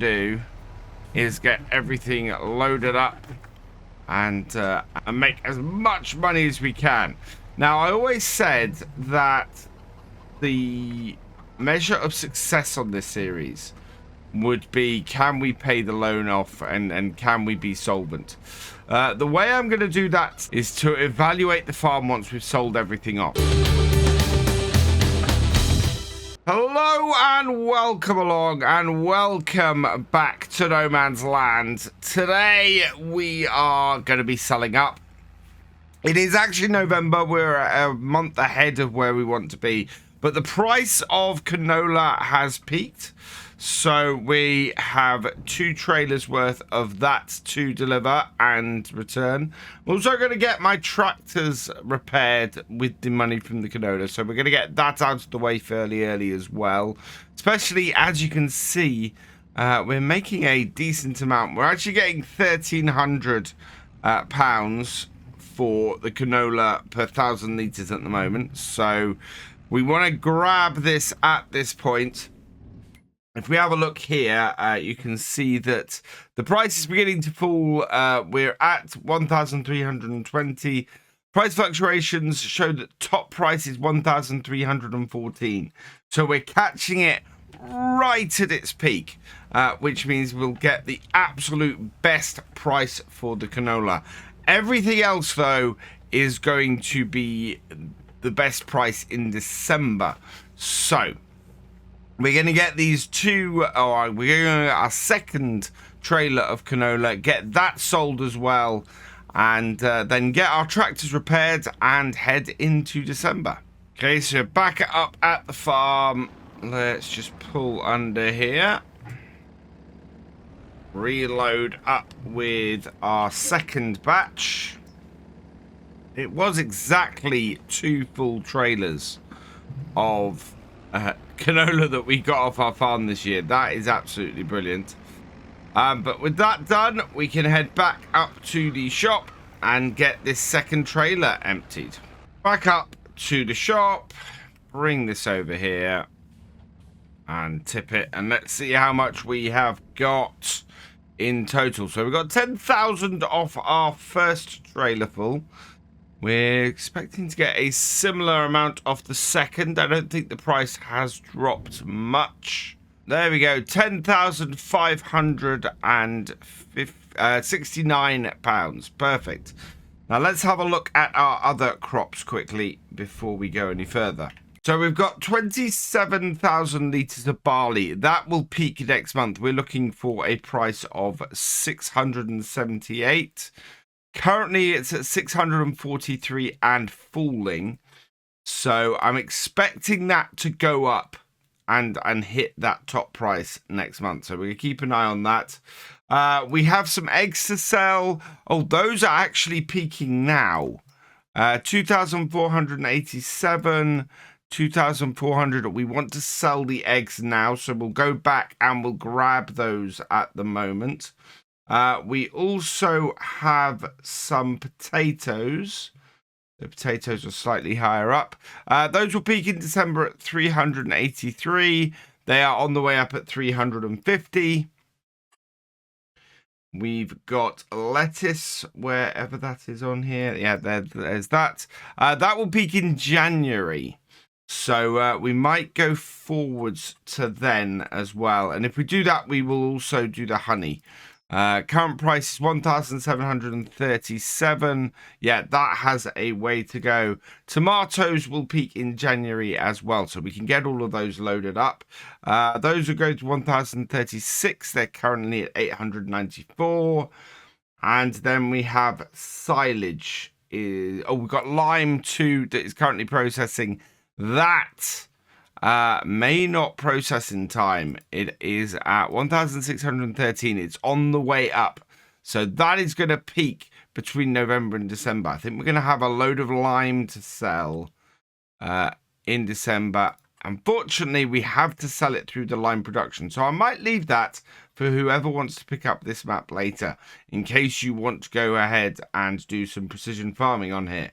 to do is get everything loaded up and make as much money as we can. Now, I always said that the measure of success on this series would be, can we pay the loan off and can we be solvent? The way I'm going to do that is to evaluate the farm once we've sold everything off. Hello and welcome along and welcome back to No Man's Land. Today we are going to be selling up. It is actually November. We're a month ahead of where we want to be, but the price of canola has peaked. So we have 2 trailers worth of that to deliver and return. I'm also going to get my tractors repaired with the money from the canola. So we're going to get that out of the way fairly early as well. Especially as you can see, we're making a decent amount. We're actually getting £1,300 for the canola per 1,000 litres at the moment. So we want to grab this at this point. If we have a look here, you can see that the price is beginning to fall. We're at 1,320. Price fluctuations show that top price is 1,314. So we're catching it right at its peak, which means we'll get the absolute best price for the canola. Everything else, though, is going to be the best price in December. So we're going to get these two, we're going to get our second trailer of canola, get that sold as well, and then get our tractors repaired and head into December. Okay, so back up at the farm. Let's just pull under here. Reload up with our second batch. It was exactly 2 full trailers of canola that we got off our farm this year. That is absolutely brilliant. But with that done, we can head back up to the shop and get this second trailer emptied. Back up to the shop, bring this over here and tip it, and let's see how much we have got in total. So we've got 10,000 off our first trailer full. We're expecting to get a similar amount off the second. I don't think the price has dropped much. There we go, £10,569. Perfect. Now let's have a look at our other crops quickly before we go any further. So we've got 27,000 litres of barley. That will peak next month. We're looking for a price of 678. Currently, it's at 643 and falling. So I'm expecting that to go up and hit that top price next month. So we're going to keep an eye on that. We have some eggs to sell. Oh, those are actually peaking now. 2,487, 2,400. We want to sell the eggs now. So we'll go back and we'll grab those at the moment. We also have some potatoes. The potatoes are slightly higher up. Those will peak in December at 383. They are on the way up at 350. We've got lettuce, wherever that is on here. Yeah, there's that. That will peak in January. So we might go forwards to then as well. And if we do that, we will also do the honey. Current price is 1,737. Yeah, that has a way to go. Tomatoes will peak in January as well, so we can get all of those loaded up. Those will go to 1,036. They're currently at 894. And then we have silage. We've got lime too that is currently processing. That may not process in time. It is at 1,613. It's on the way up. So that is going to peak between November and December. I think we're going to have a load of lime to sell in December. Unfortunately, we have to sell it through the lime production. So I might leave that for whoever wants to pick up this map later, in case you want to go ahead and do some precision farming on here.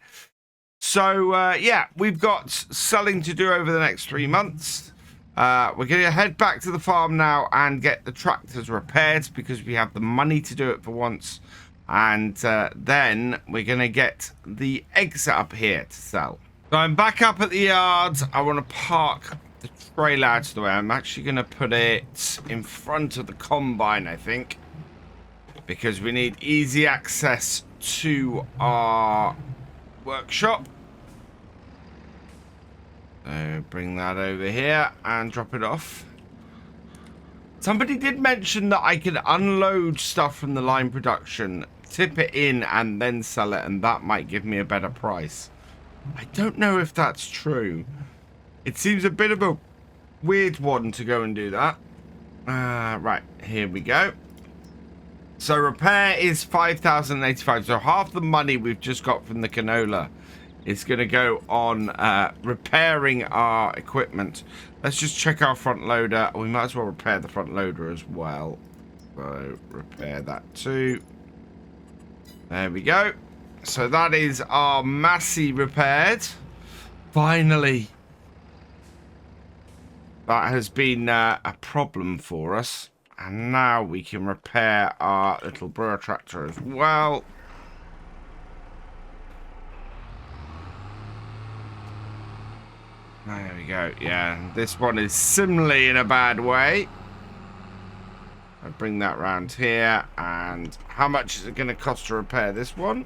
So, yeah, we've got selling to do over the next 3 months. We're going to head back to the farm now and get the tractors repaired because we have the money to do it for once. And then we're going to get the eggs up here to sell. So I'm back up at the yard. I want to park the trailer out of the way. I'm actually going to put it in front of the combine, I think, because we need easy access to our workshop. So bring that over here and drop it off. Somebody did mention that I could unload stuff from the line production, tip it in and then sell it, and that might give me a better price. I don't know if that's true. It seems a bit of a weird one to go and do that. Right, here we go. So repair is 5,085. So half the money we've just got from the canola is going to go on repairing our equipment. Let's just check our front loader. We might as well repair the front loader as well. So repair that too. There we go. So that is our Massey repaired. Finally. That has been a problem for us. And now we can repair our little brewer tractor as well. There we go. Yeah, this one is similarly in a bad way. I'll bring that round here. And how much is it going to cost to repair this one?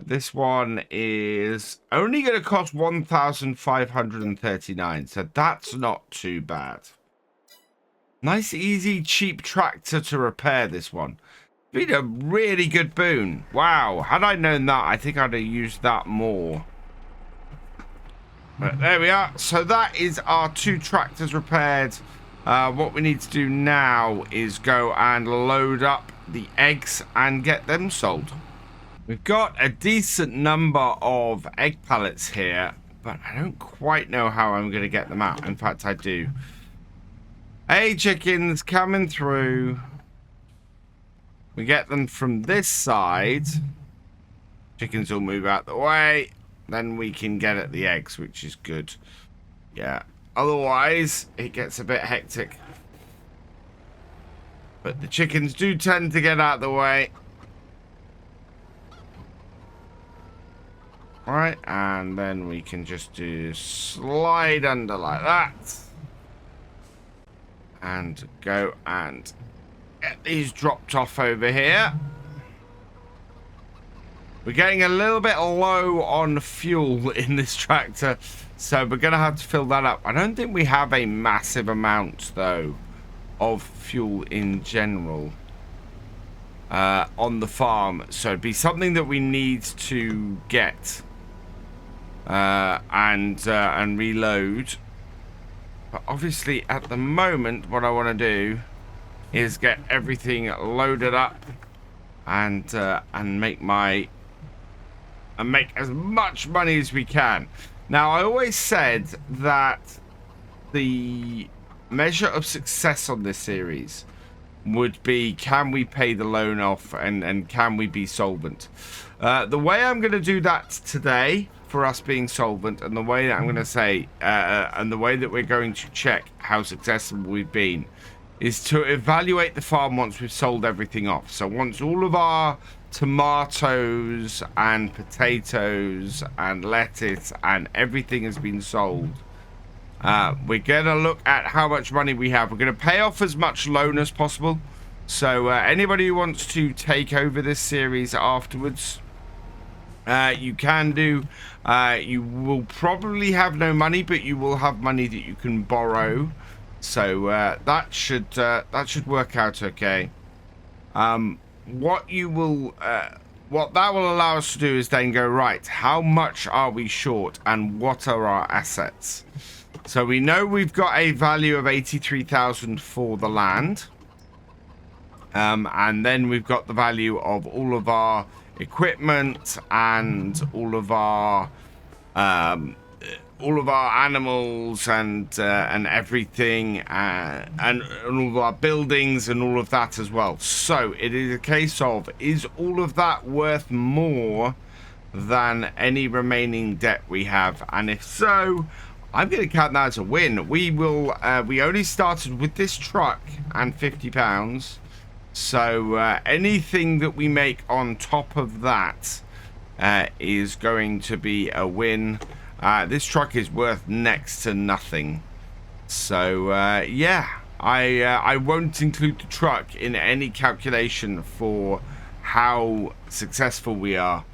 This one is only going to cost 1,539. So that's not too bad. Nice, easy, cheap tractor to repair this one. Been a really good boon. Wow. Had I known that, I think I'd have used that more. But there we are. So that is our 2 tractors repaired. What we need to do now is go and load up the eggs and get them sold. We've got a decent number of egg pallets here, but I don't quite know how I'm going to get them out. In fact, I do. Hey, chickens coming through. We get them from this side. Chickens will move out the way. Then we can get at the eggs, which is good. Yeah. Otherwise, it gets a bit hectic. But the chickens do tend to get out the way. Alright, and then we can just do slide under like that. And go and get these dropped off over here. We're getting a little bit low on fuel in this tractor, so we're going to have to fill that up. I don't think we have a massive amount, though, of fuel in general on the farm. So it'd be something that we need to get and reload. But obviously, at the moment, what I want to do is get everything loaded up and make as much money as we can. Now, I always said that the measure of success on this series would be, can we pay the loan off and can we be solvent? The way I'm going to do that today for us being solvent, and the way that I'm going to say, and the way that we're going to check how successful we've been, is to evaluate the farm once we've sold everything off. So once all of our tomatoes and potatoes and lettuce and everything has been sold, we're going to look at how much money we have. We're going to pay off as much loan as possible. So anybody who wants to take over this series afterwards, you can do. You will probably have no money, but you will have money that you can borrow. So that should work out okay. What that will allow us to do is then go, right, how much are we short and what are our assets? So we know we've got a value of 83,000 for the land. And then we've got the value of all of our equipment and all of our animals and everything, and all of our buildings and all of that as well. So it is a case of, is all of that worth more than any remaining debt we have? And if so, I'm going to count that as a win. We only started with this truck and £50. So anything that we make on top of that is going to be a win. This truck is worth next to nothing. So yeah, I won't include the truck in any calculation for how successful we are.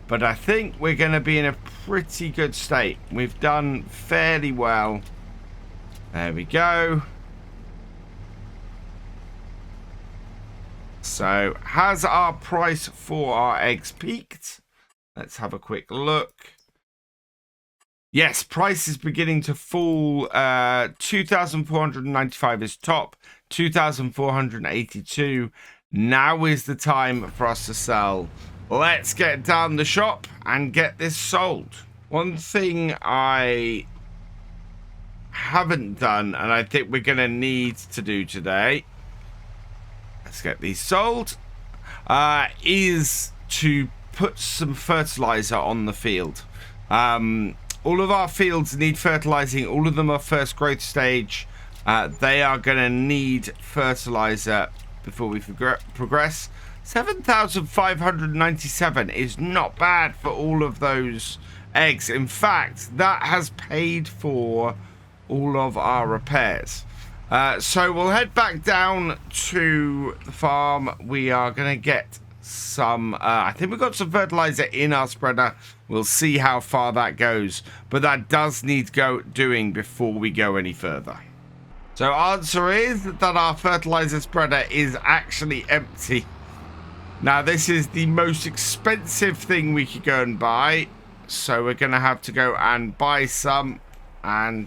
But I think we're going to be in a pretty good state. We've done fairly well. There we go. So, has our price for our eggs peaked? Let's have a quick look. Yes, price is beginning to fall. 2,495 is top. 2,482. Now is the time for us to sell. Let's get down the shop and get this sold. One thing I haven't done, and I think we're going to need to do today, let's get these sold, is to put some fertilizer on the field. All of our fields need fertilizing. All of them are first growth stage. They are going to need fertilizer before we progress. 7,597 is not bad for all of those eggs. In fact, that has paid for all of our repairs. So we'll head back down to the farm. We are going to get some, I think we've got some fertilizer in our spreader. We'll see how far that goes. But that does need doing before we go any further. So answer is that our fertilizer spreader is actually empty. Now, this is the most expensive thing we could go and buy. So we're going to have to go and buy some and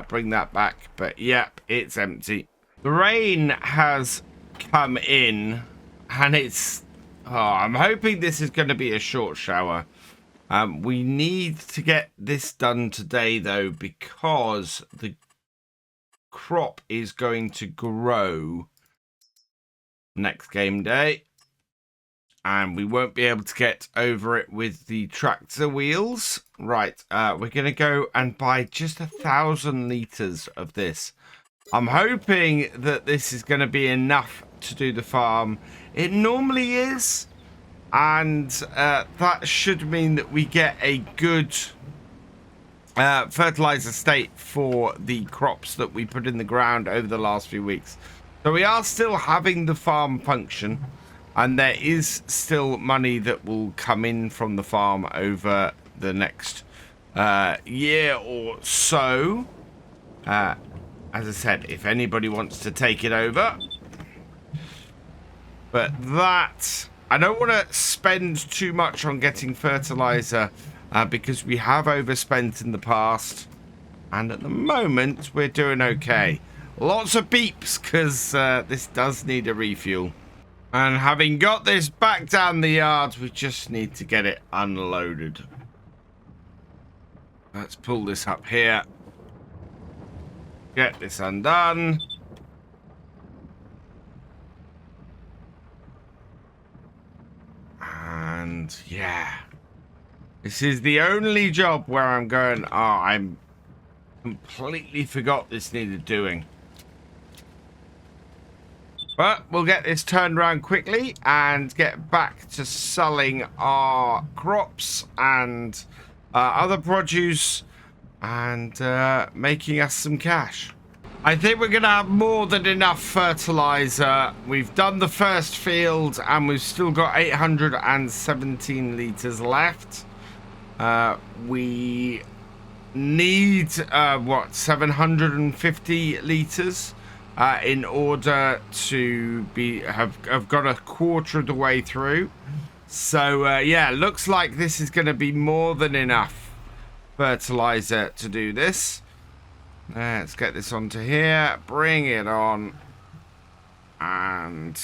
bring that back. But yep, it's empty. The rain has come in and it's... Oh, I'm hoping this is going to be a short shower. We need to get this done today, though, because the crop is going to grow next game day. And we won't be able to get over it with the tractor wheels. Right, we're going to go and buy just 1,000 litres of this. I'm hoping that this is going to be enough to do the farm. It normally is. And that should mean that we get a good fertilizer state for the crops that we put in the ground over the last few weeks. So we are still having the farm function. And there is still money that will come in from the farm over the next year or so. As I said, if anybody wants to take it over. But that... I don't want to spend too much on getting fertilizer because we have overspent in the past. And at the moment, we're doing okay. Lots of beeps because this does need a refuel. And having got this back down the yard, we just need to get it unloaded. Let's pull this up here. Get this undone. And yeah. This is the only job where I'm going, oh, I'm completely forgot this needed doing. But we'll get this turned around quickly and get back to selling our crops and other produce and making us some cash. I think we're going to have more than enough fertilizer. We've done the first field and we've still got 817 litres left. We need, what, 750 litres? In order to have got a quarter of the way through. So yeah, looks like this is going to be more than enough fertilizer to do this. Let's get this onto here, bring it on, and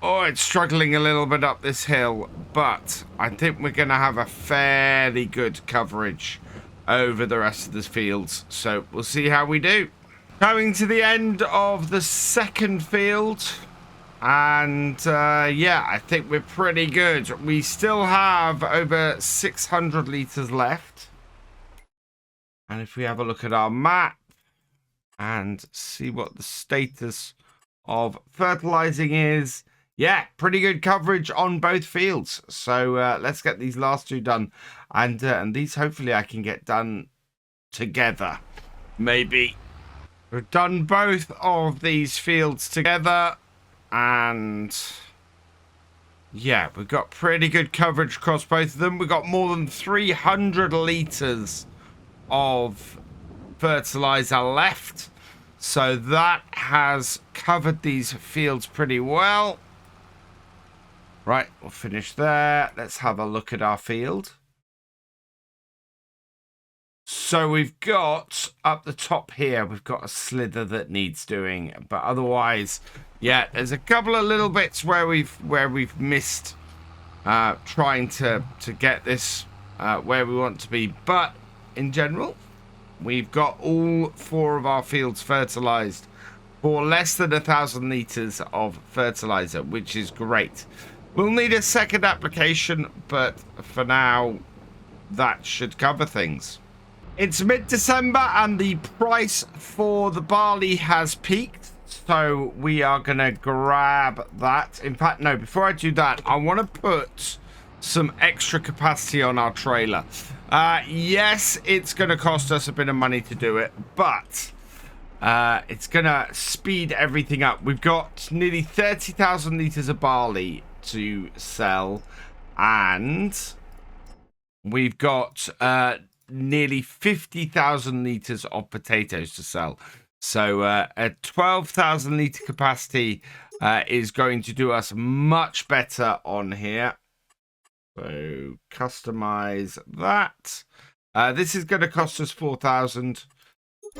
oh, it's struggling a little bit up this hill, but I think we're going to have a fairly good coverage over the rest of the fields, so we'll see how we do. Coming to the end of the second field, and yeah, I think we're pretty good. We still have over 600 litres left. And if we have a look at our map and see what the status of fertilizing is, yeah, pretty good coverage on both fields. So let's get these last two done. And these hopefully I can get done together. Maybe. We've done both of these fields together. And yeah, we've got pretty good coverage across both of them. We've got more than 300 litres of fertilizer left. So that has covered these fields pretty well. Right, we'll finish there. Let's have a look at our field. So we've got up the top here, we've got a slither that needs doing, but otherwise, yeah, there's a couple of little bits where we've missed trying to get this where we want to be. But in general, we've got all 4 of our fields fertilized for less than 1,000 litres of fertilizer, which is great. We'll need a second application, but for now, that should cover things. It's mid-December and the price for the barley has peaked, so we are going to grab that. In fact, no, before I do that, I want to put some extra capacity on our trailer. Yes, it's going to cost us a bit of money to do it, but it's going to speed everything up. We've got nearly 30,000 litres of barley to sell, and we've got nearly 50,000 litres of potatoes to sell. So a 12,000 litre capacity is going to do us much better on here. So customize that. This is going to cost us 4,000.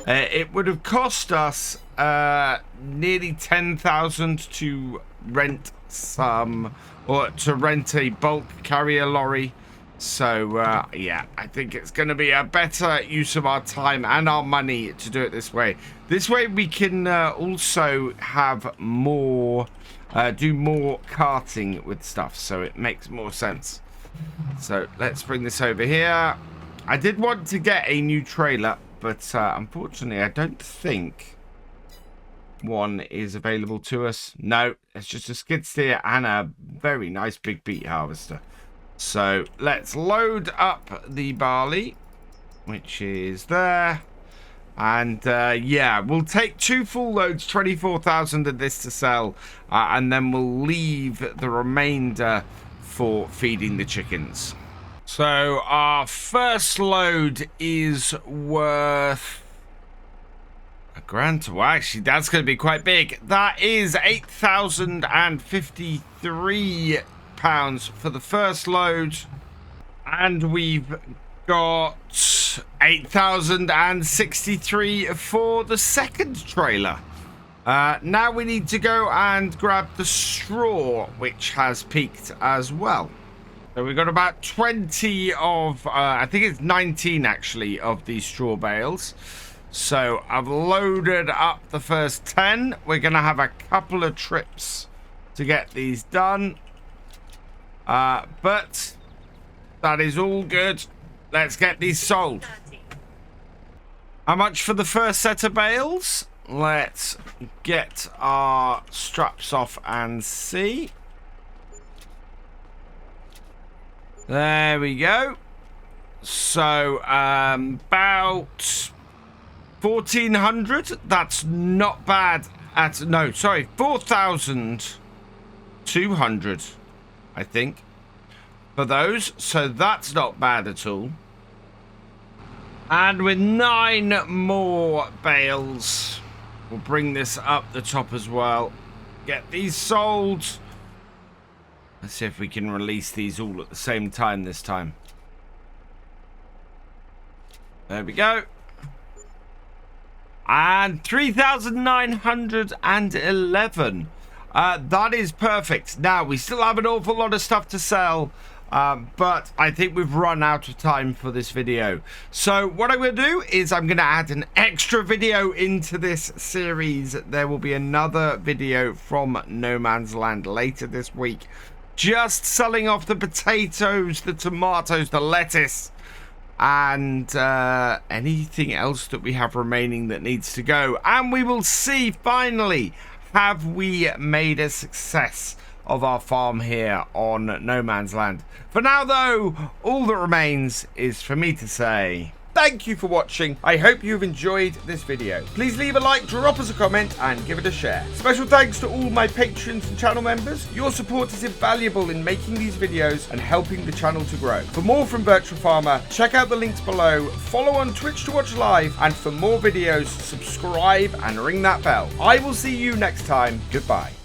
It would have cost us nearly 10,000 to rent some, or to rent a bulk carrier lorry. So yeah, I think it's going to be a better use of our time and our money to do it this way. This way we can also have more, do more carting with stuff, so it makes more sense. So let's bring this over here. I did want to get a new trailer, but unfortunately I don't think one is available to us. No, it's just a skid steer and a very nice big beet harvester. So let's load up the barley, which is there. And yeah, we'll take 2 full loads, 24,000 of this to sell, and then we'll leave the remainder for feeding the chickens. So our first load is worth £1,000. Well, actually, that's going to be quite big. That is £8,053 for the first load, and we've got 8,063 for the second trailer. Now we need to go and grab the straw, which has peaked as well. So we've got about 20 of, I think it's 19 actually, of these straw bales. So I've loaded up the first 10. We're going to have a couple of trips to get these done. But that is all good. Let's get these sold. How much for the first set of bales? Let's get our straps off and see. There we go. So about 1,400. That's not bad. No, sorry, 4,200, I think, for those. So that's not bad at all. And with 9 more bales, we'll bring this up the top as well. Get these sold. Let's see if we can release these all at the same time this time. There we go. And 3,911. That is perfect. Now, we still have an awful lot of stuff to sell. But I think we've run out of time for this video. So what I'm going to do is I'm going to add an extra video into this series. There will be another video from No Man's Land later this week, just selling off the potatoes, the tomatoes, the lettuce, and anything else that we have remaining that needs to go. And we will see, finally, have we made a success of our farm here on No Man's Land. For now, though, all that remains is for me to say thank you for watching. I hope you've enjoyed this video. Please leave a like, drop us a comment, and give it a share. Special thanks to all my patrons and channel members. Your support is invaluable in making these videos and helping the channel to grow. For more from Virtual Farmer, check out the links below, follow on Twitch to watch live, and for more videos, subscribe and ring that bell. I will see you next time. Goodbye.